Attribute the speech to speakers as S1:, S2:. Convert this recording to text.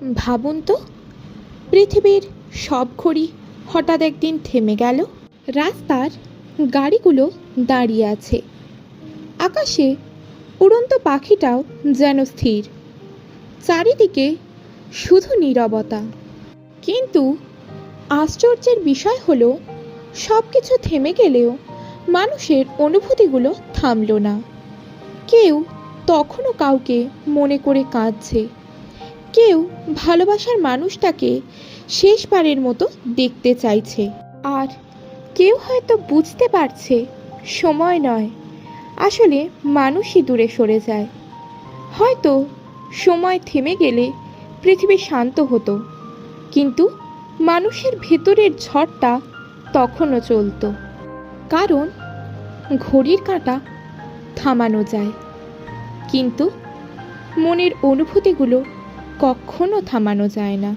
S1: ভাবুন তো, পৃথিবীর সব ঘড়ি হঠাৎ একদিন থেমে গেল। রাস্তার গাড়িগুলো দাঁড়িয়ে আছে, আকাশে উড়ন্ত পাখিটাও যেন স্থির, চারিদিকে শুধু নীরবতা। কিন্তু আশ্চর্যের বিষয় হলো, সব কিছু থেমে গেলেও মানুষের অনুভূতিগুলো থামল না। কেউ তখনও কাউকে মনে করে কাঁদছে, কেউ ভালোবাসার মানুষটাকে শেষবারের মতো দেখতে চাইছে, আর কেউ হয়তো বুঝতে পারছে সময় নয়, আসলে মানুষই দূরে সরে যায়। হয়তো সময় থেমে গেলে পৃথিবী শান্ত হতো, কিন্তু মানুষের ভেতরের ঝড়টা তখনও চলতো। কারণ ঘড়ির কাঁটা থামানো যায়, কিন্তু মনের অনুভূতিগুলো কখনো থামানো যায় না।